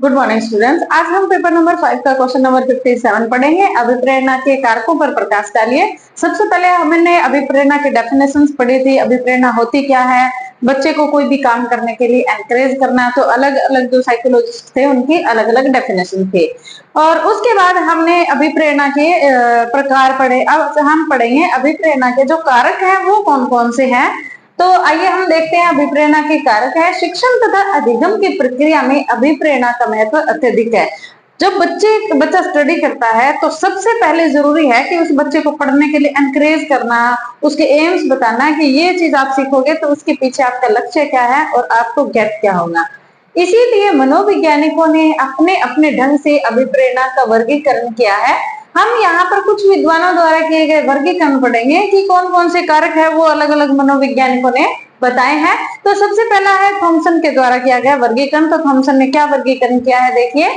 Good morning students. आज हम paper number 5 का क्वेश्चन नंबर 57 पढ़ेंगे। अभिप्रेरणा के कारकों पर प्रकाश डालिए। सबसे पहले हमने अभिप्रेरणा के डेफिनेशंस पढ़ी थी। अभिप्रेरणा होती क्या है, बच्चे को कोई भी काम करने के लिए एनकरेज करना, तो अलग अलग जो साइकोलॉजिस्ट थे उनकी अलग अलग डेफिनेशन थे। और उसके बाद हमने अभिप्रेरणा के प्रकार पढ़े। अब हम पढ़ेंगे अभिप्रेरणा के जो कारक है वो कौन कौन से हैं। तो आइए हम देखते हैं अभिप्रेरणा के कारक है। शिक्षण तथा अधिगम की प्रक्रिया में अभिप्रेरणा का महत्व अत्यधिक है। जब बच्चा स्टडी करता है तो सबसे पहले जरूरी है कि उस बच्चे को पढ़ने के लिए एनकरेज करना, उसके एम्स बताना कि ये चीज आप सीखोगे तो उसके पीछे आपका लक्ष्य क्या है और आपको गेट क्या होगा। इसीलिए मनोवैज्ञानिकों ने अपने अपने ढंग से अभिप्रेरणा का वर्गीकरण किया है। हम यहाँ पर कुछ विद्वानों द्वारा किए गए वर्गीकरण पढ़ेंगे कि कौन कौन से कारक है वो अलग अलग मनोवैज्ञानिकों ने बताए हैं। तो सबसे पहला है थॉमसन के द्वारा किया गया वर्गीकरण। तो थॉमसन ने क्या वर्गीकरण किया है, देखिए।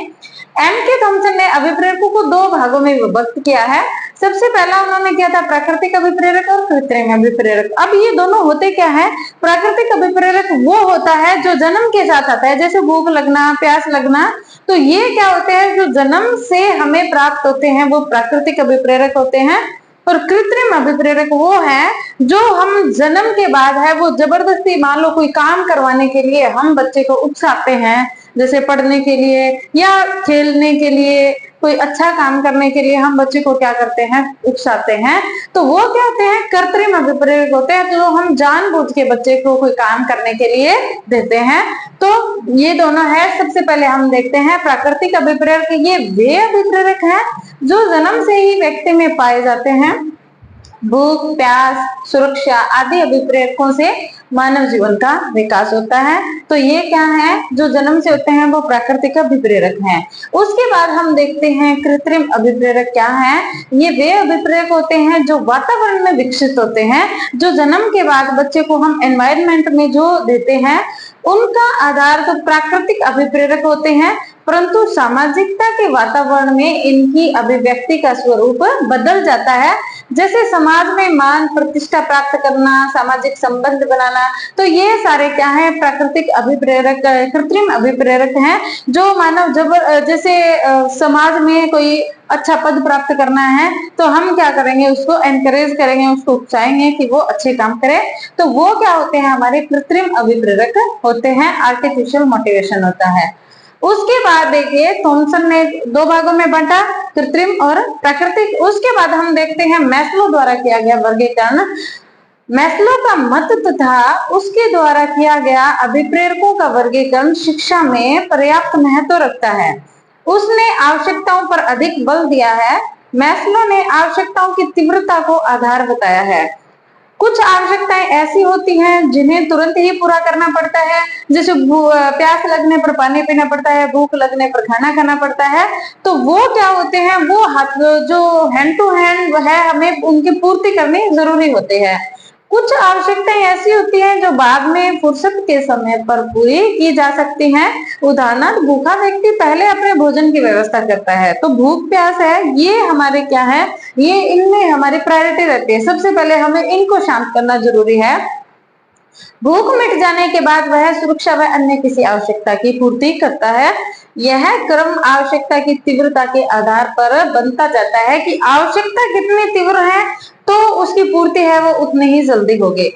एम के थॉमसन ने अभिप्रेरकों को दो भागों में विभक्त किया है। सबसे पहला उन्होंने किया था प्राकृतिक अभिप्रेरक और कृत्रिम अभिप्रेरक। अब ये दोनों होते क्या है? प्राकृतिक अभिप्रेरक वो होता है जो जन्म के साथ आता है, जैसे भूख लगना, प्यास लगना। तो ये क्या होते हैं, जो जन्म से हमें प्राप्त होते हैं वो प्राकृतिक अभिप्रेरक होते हैं। और कृत्रिम अभिप्रेरक वो है जो हम जन्म के बाद है, वो जबरदस्ती मान लो कोई काम करवाने के लिए हम बच्चे को उकसाते हैं, जैसे पढ़ने के लिए या खेलने के लिए, कोई अच्छा काम करने के लिए हम बच्चे को क्या करते हैं, उकसाते हैं। तो वो क्या होते हैं, कृत्रिम अभिप्रेरक होते हैं, जो हम जानबूझ के बच्चे को कोई काम करने के लिए देते हैं। तो ये दोनों है। सबसे पहले हम देखते हैं प्राकृतिक अभिप्रेरक। ये वे अभिप्रेरक हैं जो जन्म से ही व्यक्ति में पाए जाते हैं। भूख, प्यास, सुरक्षा आदि अभिप्रेरकों से मानव जीवन का विकास होता है। तो ये क्या है, जो जन्म से होते हैं वो प्राकृतिक अभिप्रेरक हैं। उसके बाद हम देखते हैं कृत्रिम अभिप्रेरक क्या है। ये वे अभिप्रेरक होते हैं जो वातावरण में विकसित होते हैं, जो जन्म के बाद बच्चे को हम एनवायरनमेंट में जो देते हैं उनका आधार तो प्राकृतिक अभिप्रेरक होते हैं, परंतु सामाजिकता के वातावरण में इनकी अभिव्यक्ति का स्वरूप बदल जाता है। जैसे समाज में मान प्रतिष्ठा प्राप्त करना, सामाजिक संबंध बनाना, तो ये सारे क्या है, प्राकृतिक अभिप्रेरक, कृत्रिम अभिप्रेरक हैं। जो मानव जैसे समाज में कोई अच्छा पद प्राप्त करना है तो हम क्या करेंगे, उसको एनकरेज करेंगे, उसको उकसाएंगे कि वो अच्छे काम करे। तो वो क्या होते हैं, हमारे कृत्रिम अभिप्रेरक होते हैं। आर्टिफिशियल मोटिवेशन होता है। उसके बाद देखिए थॉमसन ने दो भागों में बांटा, कृत्रिम और प्राकृतिक। उसके बाद हम देखते हैं मैस्लो द्वारा किया गया वर्गीकरण। मैस्लो का मत तथा उसके द्वारा किया गया अभिप्रेरकों का वर्गीकरण शिक्षा में पर्याप्त महत्व रखता है। उसने आवश्यकताओं पर अधिक बल दिया है। मैस्लो ने आवश्यकताओं की तीव्रता को आधार बताया है। कुछ आवश्यकताएं ऐसी होती हैं जिन्हें तुरंत ही पूरा करना पड़ता है, जैसे प्यास लगने पर पानी पीना पड़ता है, भूख लगने पर खाना खाना पड़ता है। तो वो क्या होते हैं, वो जो हैंड टू हैंड है, हमें उनकी पूर्ति करनी जरूरी होती है। कुछ आवश्यकताएं ऐसी होती हैं जो बाद में फुर्सत के समय पर पूरी की जा सकती हैं। उदाहरण, भूखा व्यक्ति पहले अपने भोजन की व्यवस्था करता है। तो भूख प्यास है, ये हमारे क्या है, ये इनमें हमारी प्रायोरिटी रहती है। सबसे पहले हमें इनको शांत करना जरूरी है। भूख मिट जाने के बाद वह सुरक्षा व अन्य किसी आवश्यकता की पूर्ति करता है। यह क्रम आवश्यकता की तीव्रता के आधार पर बनता जाता है कि आवश्यकता कितनी तीव्र है तो उसकी पूर्ति है वो उतनी ही जल्दी होगी।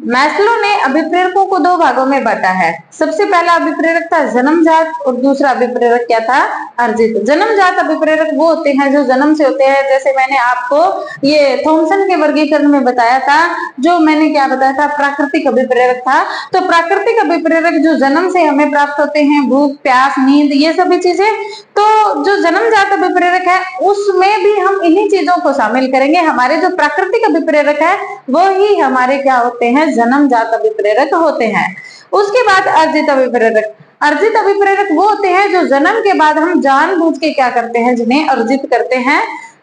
मैस्लो ने अभिप्रेरकों को दो भागों में बांटा है। सबसे पहला अभिप्रेरक था जन्मजात और दूसरा अभिप्रेरक क्या था, अर्जित। जन्मजात अभिप्रेरक वो होते हैं जो जन्म से होते हैं, जैसे मैंने आपको ये थॉमसन के वर्गीकरण में बताया था, जो मैंने क्या बताया था, प्राकृतिक अभिप्रेरक था। तो प्राकृतिक अभिप्रेरक जो जन्म से हमें प्राप्त होते हैं, भूख, प्यास, नींद, ये सभी चीजें। तो जो जन्मजात अभिप्रेरक है उसमें भी हम इन्हीं चीजों को शामिल करेंगे। हमारे जो प्राकृतिक अभिप्रेरक है वो ही हमारे क्या होते हैं, जन्मजात अभिप्रेरक होते हैं। उसके बाद अर्जित अभिप्रेरक। अर्जित अभिप्रेरक वो होते हैं जो जन्म के बाद हम जानबूझ के क्या करते हैं, जिन्हें अर्जित करते हैं।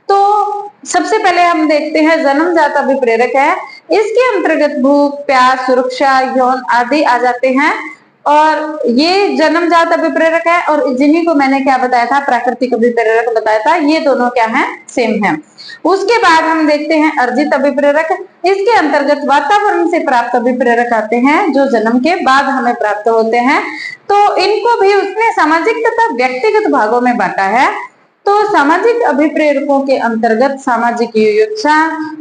तो सबसे पहले हम देखते हैं जन्मजात अभिप्रेरक है। इसके अंतर्गत भूख, प्यास, सुरक्षा, यौन आदि आ जाते हैं। और ये जन्मजात अभिप्रेरक है, और जिन्हीं को मैंने क्या बताया था, प्राकृतिक अभिप्रेरक बताया था। ये दोनों क्या है, सेम है। उसके बाद हम देखते हैं अर्जित अभिप्रेरक। इसके अंतर्गत वातावरण से प्राप्त अभिप्रेरक आते हैं, जो जन्म के बाद हमें प्राप्त होते हैं। तो इनको भी उसने सामाजिक तथा व्यक्तिगत भागों में बांटा है। तो सामाजिक अभिप्रेरकों के अंतर्गत सामाजिक युयुत्सा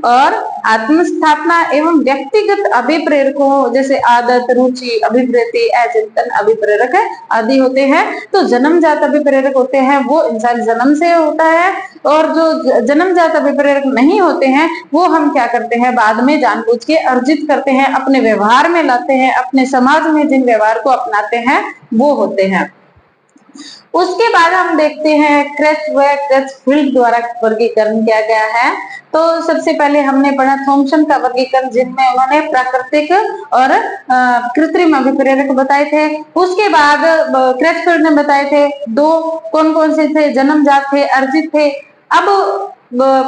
और आत्मस्थापना एवं व्यक्तिगत अभिप्रेरकों जैसे आदत, रुचि, अभिवृत्ति, अचिंतन अभिप्रेरक आदि होते हैं। तो जन्मजात अभिप्रेरक होते हैं वो इंसान जन्म से होता है, और जो जन्मजात अभिप्रेरक नहीं होते हैं वो हम क्या करते हैं, बाद में जानबूझ के अर्जित करते हैं, अपने व्यवहार में लाते हैं, अपने समाज में जिन व्यवहार को अपनाते हैं वो होते हैं। उसके बाद हम देखते हैं क्रेच व क्रेचफील्ड द्वारा वर्गीकरण किया गया है। तो सबसे पहले हमने पढ़ा थॉमसन का वर्गीकरण, जिनमें उन्होंने प्राकृतिक और कृत्रिम अभिप्रेरक बताए थे। उसके बाद क्रेचफील्ड ने बताए थे दो, कौन कौन से थे, जन्मजात थे, अर्जित थे। अब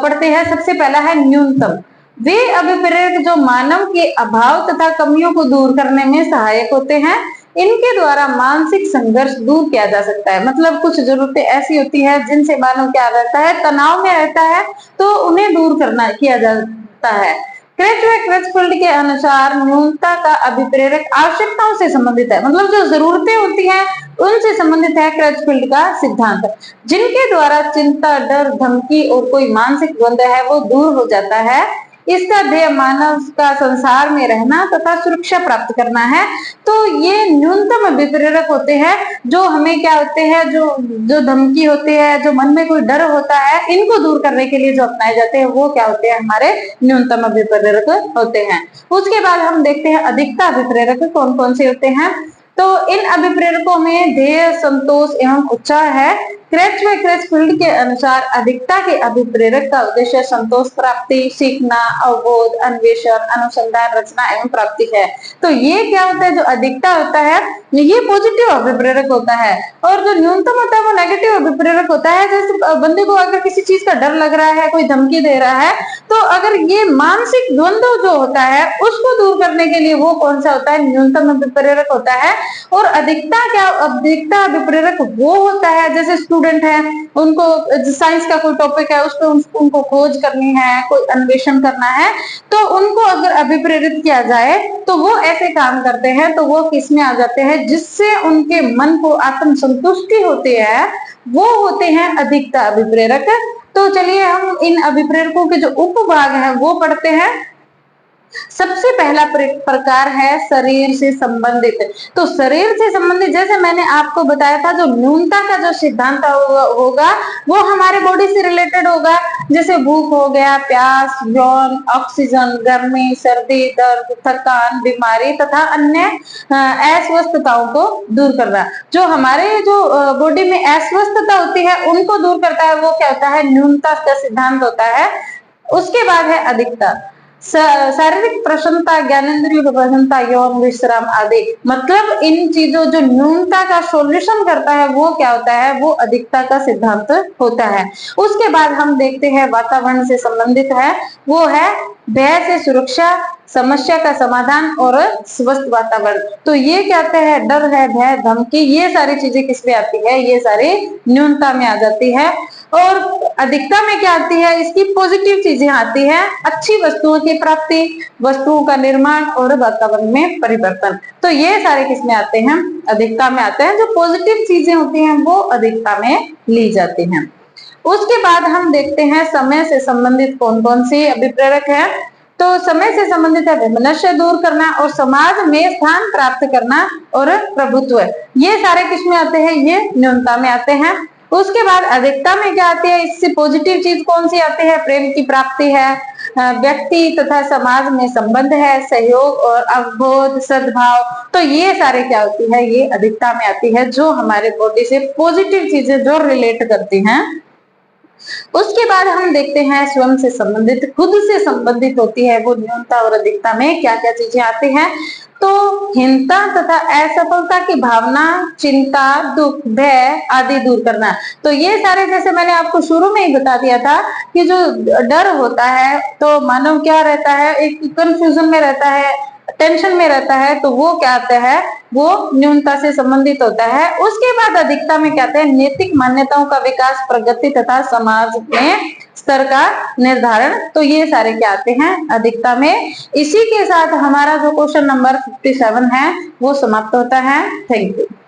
पढ़ते हैं, सबसे पहला है न्यूनतम। वे अभिप्रेरक जो मानव के अभाव तथा कमियों को दूर करने में सहायक होते हैं। इनके द्वारा मानसिक संघर्ष दूर किया जा सकता है। मतलब कुछ जरूरतें ऐसी होती है जिनसे मानव क्या रहता है, तनाव में रहता है, तो उन्हें दूर करना किया जाता है। क्रेचफील्ड के अनुसार न्यूनता का अभिप्रेरक आवश्यकताओं से संबंधित है, मतलब जो जरूरतें होती हैं उनसे संबंधित है क्रेचफील्ड का सिद्धांत, जिनके द्वारा चिंता, डर, धमकी और कोई मानसिक द्वंद्व है वो दूर हो जाता है। इसका ध्येय मानव का संसार में रहना तथा सुरक्षा प्राप्त करना है। तो ये न्यूनतम अभिप्रेरक होते हैं, जो हमें क्या होते हैं, जो धमकी होती है, जो मन में कोई डर होता है, इनको दूर करने के लिए जो अपनाए जाते हैं वो क्या होते हैं, हमारे न्यूनतम अभिप्रेरक होते हैं। उसके बाद हम देखते हैं अधिकता अभिप्रेरक कौन कौन से होते हैं। तो इन अभिप्रेरकों में ध्येय, संतोष एवं उत्साह है। क्रेचफील्ड के अनुसार अधिकता के अभिप्रेरक का उद्देश्य संतोष प्राप्ति, सीखना, अवबोध, अन्वेषण, अनुसंधान, रचना एवं प्राप्ति है। तो ये क्या होता है, जो अधिकता होता है ये पॉजिटिव अभिप्रेरक होता है, और जो न्यूनतम होता है वो नेगेटिव अभिप्रेरक होता है। जैसे बंदे को अगर किसी चीज का डर लग रहा है, कोई धमकी दे रहा है, तो अगर ये मानसिक द्वंद्व जो होता है उसको दूर करने के लिए वो कौन सा होता है, न्यूनतम अभिप्रेरक होता है। और अधिकता अभिप्रेरक वो होता है, जैसे स्टूडेंट है, उनको साइंस का कोई टॉपिक है, उस पर उनको खोज करनी है, कोई अन्वेषण करना है, तो उनको अगर अभिप्रेरित किया जाए तो वो ऐसे काम करते हैं। तो वो किस में आ जाते हैं, जिससे उनके मन को आत्म संतुष्टि होती है, वो होते हैं अधिकता अभिप्रेरक। तो चलिए हम इन अभिप्रेरकों के जो उपभाग है वो पढ़ते हैं। सबसे पहला प्रकार है शरीर से संबंधित। तो शरीर से संबंधित, जैसे मैंने आपको बताया था, जो न्यूनता का जो सिद्धांत होगा वो हमारे बॉडी से रिलेटेड होगा। जैसे भूख हो गया, प्यास, यौन, ऑक्सीजन, गर्मी, सर्दी, दर्द, थकान, बीमारी तथा अन्य अस्वस्थताओं को दूर करना। जो हमारे जो बॉडी में अस्वस्थता होती है उनको दूर करता है, वो क्या होता है, न्यूनता का सिद्धांत होता है। उसके बाद है अधिकता। शारीरिक प्रसन्नता, ज्ञानेंद्रिय प्रसन्नता, यौन विश्राम आदि। मतलब इन चीजों, जो न्यूनता का सॉल्यूशन करता है वो क्या होता है, वो अधिकता का सिद्धांत होता है। उसके बाद हम देखते हैं वातावरण से संबंधित है, वो है भय से सुरक्षा, समस्या का समाधान और स्वस्थ वातावरण। तो ये क्या कहते हैं, डर है, भय, धमकी, ये सारी चीजें किसमें आती है, ये सारी न्यूनता में आ जाती है। और अधिकता में क्या आती है, इसकी पॉजिटिव चीजें आती है, अच्छी वस्तुओं की प्राप्ति, वस्तुओं का निर्माण और वातावरण में परिवर्तन। तो ये सारे किसमें आते हैं, अधिकता में आते हैं। जो पॉजिटिव चीजें होती हैं वो अधिकता में ली जाती हैं। उसके बाद हम देखते हैं समय से संबंधित कौन कौन से अभिप्रेरक है। तो समय से संबंधित है वैमनस्य दूर करना और समाज में स्थान प्राप्त करना और प्रभुत्व। ये सारे किसमें आते हैं, ये न्यूनता में आते हैं। उसके बाद अधिकता में क्या आती है, इससे पॉजिटिव चीज कौन सी आती है, प्रेम की प्राप्ति है, व्यक्ति तथा समाज में संबंध है, सहयोग और अवबोध, सद्भाव। तो ये सारे क्या होती है, ये अधिकता में आती है, जो हमारे बॉडी से पॉजिटिव चीजें जो रिलेट करती हैं। उसके बाद हम देखते हैं स्वयं से संबंधित, खुद से संबंधित होती है वो न्यूनता और अधिकता में क्या क्या चीजें आती हैं। तो हीनता तथा असफलता की भावना, चिंता, दुख, भय आदि दूर करना। तो ये सारे, जैसे मैंने आपको शुरू में ही बता दिया था कि जो डर होता है तो मानव क्या रहता है, एक कंफ्यूजन में रहता है, टेंशन में रहता है तो वो क्या आता है, वो न्यूनता से संबंधित होता है। उसके बाद अधिकता में क्या आता है, नैतिक मान्यताओं का विकास, प्रगति तथा समाज में स्तर का निर्धारण। तो ये सारे क्या आते हैं अधिकता में। इसी के साथ हमारा जो क्वेश्चन नंबर 57 है वो समाप्त होता है। Thank you.